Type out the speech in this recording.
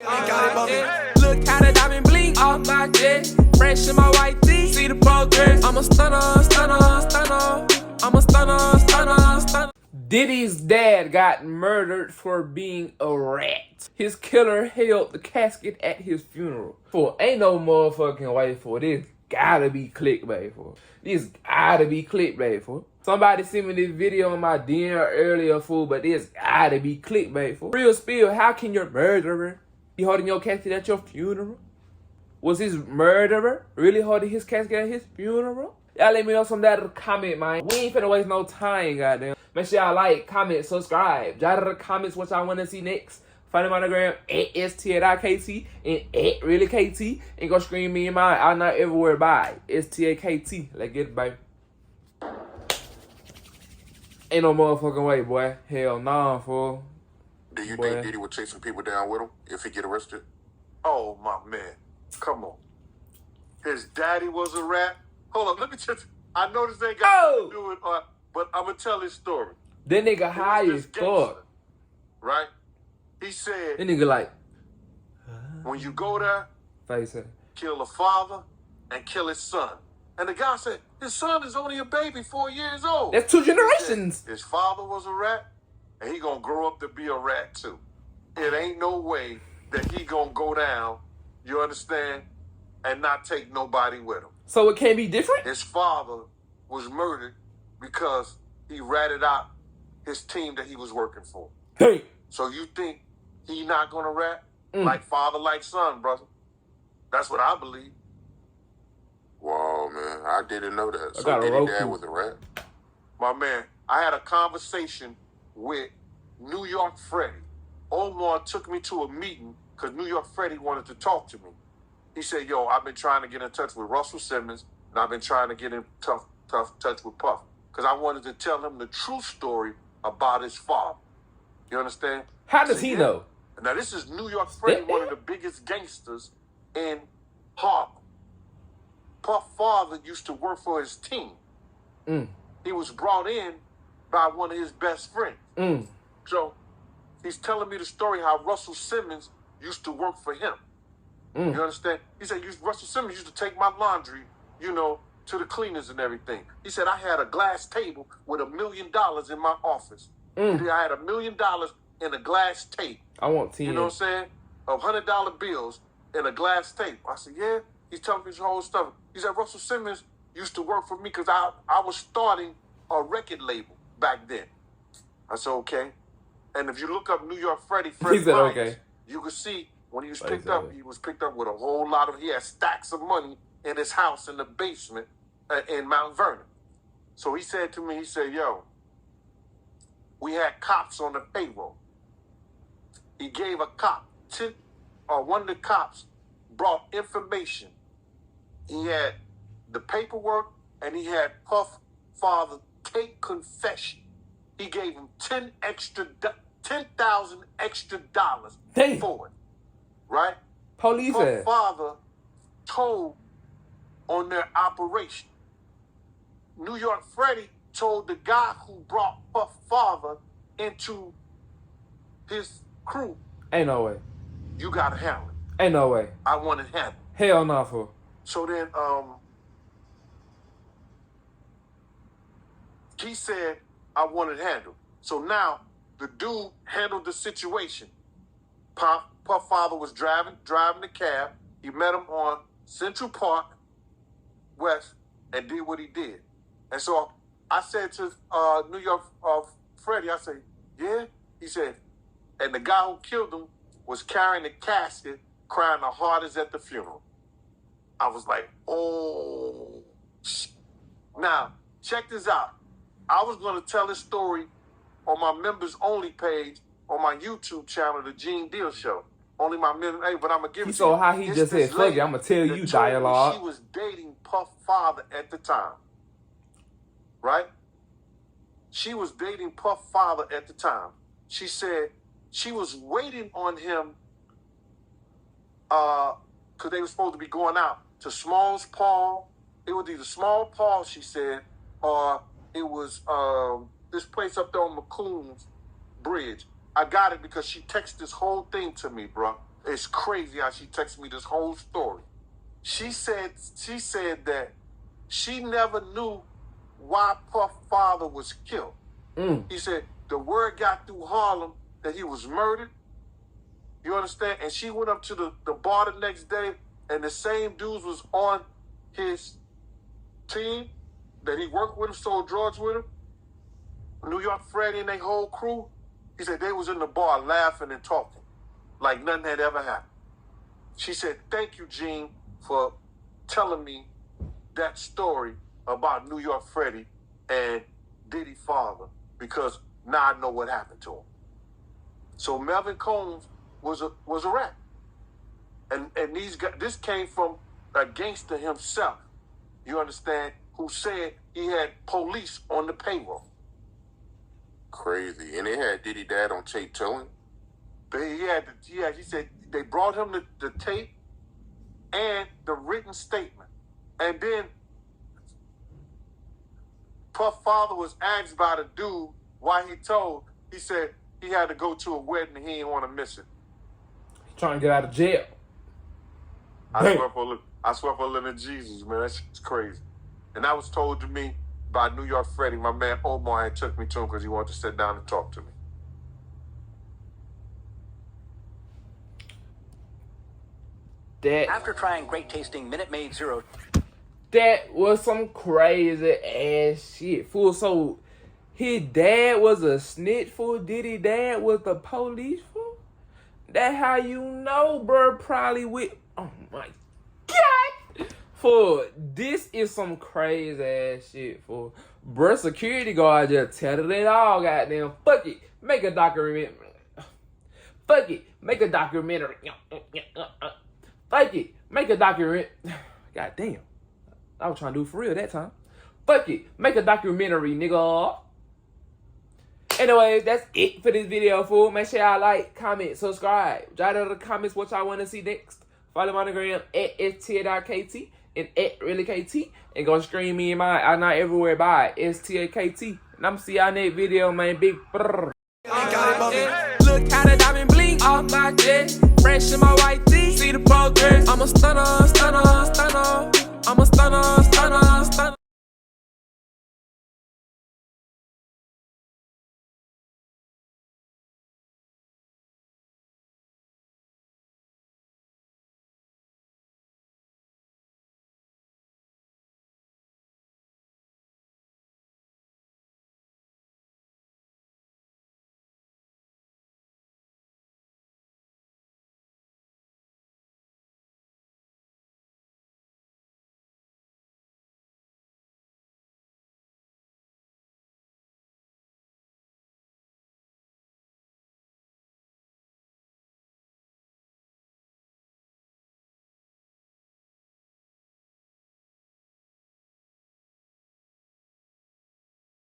Look how the diamond blink off my jet. Fresh in my white tee. See the progress. I'm a stunner, stunner, stunner. I'm a stunner, stunner, stunner. Diddy's dad got murdered for being a rat. His killer held the casket at his funeral. For ain't no motherfucking way for this. Gotta be clickbait for. This gotta be clickbait for. Somebody sent me this video on my DM earlier, fool, but this gotta be clickbait for. Real spill, how can your murderer be holding your casket at your funeral? Was his murderer really holding his casket at his funeral? Y'all let me know some that in the comment, man. We ain't finna waste no time, goddamn. Make sure y'all like, comment, subscribe. Jot in the comments what y'all wanna see next. Find him on the gram at STA.KT and at ReelyKT. And go scream me in mine. I'm not everywhere by STA.KT. Let's get it, baby. Ain't no motherfucking way, boy. Hell nah, fool. Do you think Diddy would take some people down with him if he get arrested? Oh, my man. Come on. His daddy was a rat. Hold on, let me just... I know this ain't got nothing to do with... but I'm going to tell his story. That nigga high as fuck. Right? He said... That nigga like... When you go there, kill the father and kill his son. And the guy said, his son is only a baby, 4 years old. That's 2 generations. His father was a rat, and he gonna grow up to be a rat too. It ain't no way that he gonna go down, you understand, and not take nobody with him. So it can't be different? His father was murdered because he ratted out his team that he was working for. Hey. So you think he not gonna rat? Like father, like son, brother. That's what I believe. Wow, man, I didn't know that. So Diddy dad was a rat? My man, I had a conversation with New York Freddy. Omar took me to a meeting because New York Freddy wanted to talk to me. He said, yo, I've been trying to get in touch with Russell Simmons, and I've been trying to get in tough touch with Puff. Because I wanted to tell him the true story about his father. You understand? How does he know? Now, this is New York Freddy, one of the biggest gangsters in Harlem. Puff's father used to work for his team. He was brought in by one of his best friends. So he's telling me the story how Russell Simmons used to work for him. You understand? He said, Russell Simmons used to take my laundry, you know, to the cleaners and everything. He said, I had a glass table with $1 million in my office. I had $1 million in a glass table. I want 10. You know what I'm saying? Of $100 bills in a glass table. I said, yeah. He's telling me this whole stuff. He said, Russell Simmons used to work for me because I was starting a record label back then. I said, okay. And if you look up New York Freddy, you can see when he was picked up, he was picked up with a whole lot of, he had stacks of money in his house in the basement in Mount Vernon. So he said to me, he said, yo, we had cops on the payroll. He gave a cop, one of the cops brought information. He had the paperwork, and he had Puff father take confession. He gave him $10,000 extra for it, right? Police. Puff father told on their operation. New York Freddy told the guy who brought Puff father into his crew, ain't no way. You gotta handle it. Ain't no way. I want it handled. Hell no, fool. So then, he said, I want it handled. So now, the dude handled the situation. Puff father was driving the cab. He met him on Central Park West and did what he did. And so I said to New York Freddy, I said, yeah? He said, and the guy who killed him was carrying the casket, crying the hardest at the funeral. I was like, oh. Now, check this out. I was going to tell this story on my members only page on my YouTube channel, The Gene Deal Show. Only my members, but I'm going to give it to you. So how he just said, fuck it, I'm going to tell you dialogue. She was dating Puff father at the time. Right? She was dating Puff father at the time. She said she was waiting on him because they were supposed to be going out to Smalls Paul. It was either Small Paul, she said, or it was this place up there on McCoon's Bridge. I got it because she texted this whole thing to me, bro. It's crazy how she texted me this whole story. She said that she never knew why Puff's father was killed. He said the word got through Harlem that he was murdered. You understand? And she went up to the bar the next day, and the same dudes was on his team that he worked with him, sold drugs with him. New York Freddy and their whole crew. He said they was in the bar laughing and talking like nothing had ever happened. She said, thank you, Gene, for telling me that story about New York Freddy and Diddy father, because now I know what happened to him. So Melvin Combs was a rat. And these guys, this came from a gangster himself, you understand, who said he had police on the payroll. Crazy. And they had Diddy dad on tape telling? He said they brought him the tape and the written statement. And then Puff father was asked by the dude why he said he had to go to a wedding and he didn't want to miss it. Trying to get out of jail. I swear for living Jesus, man. That shit's crazy. And that was told to me by New York Freddy. My man Omar had took me to him because he wanted to sit down and talk to me. After trying great tasting Minute Maid Zero. That was some crazy ass shit, fool. So his dad was a snitch, fool. Diddy dad was the police, fool. That how you know, bro? Probably with. Oh my God, fool. This is some crazy ass shit, fool. Bro, security guard just tell it all, goddamn. Fuck it, make a documentary. Fuck it, make a documentary. Fuck it, make a documentary. God damn. I was trying to do it for real that time. Fuck it, make a documentary, nigga. Anyways, that's it for this video, fool. Make sure y'all like, comment, subscribe. Jot down in the comments what y'all want to see next. Follow my Instagram at STA.KT and at ReelyKT. And go stream me and mine. I'm not everywhere by STAKT. And I'm see y'all next video, man. Big brrr. Look how the diamond blink off my chest. Fresh in my white tee. See the progress. I'm a stunner, stunner, stunner. I'm a stunner, stunner, stunner.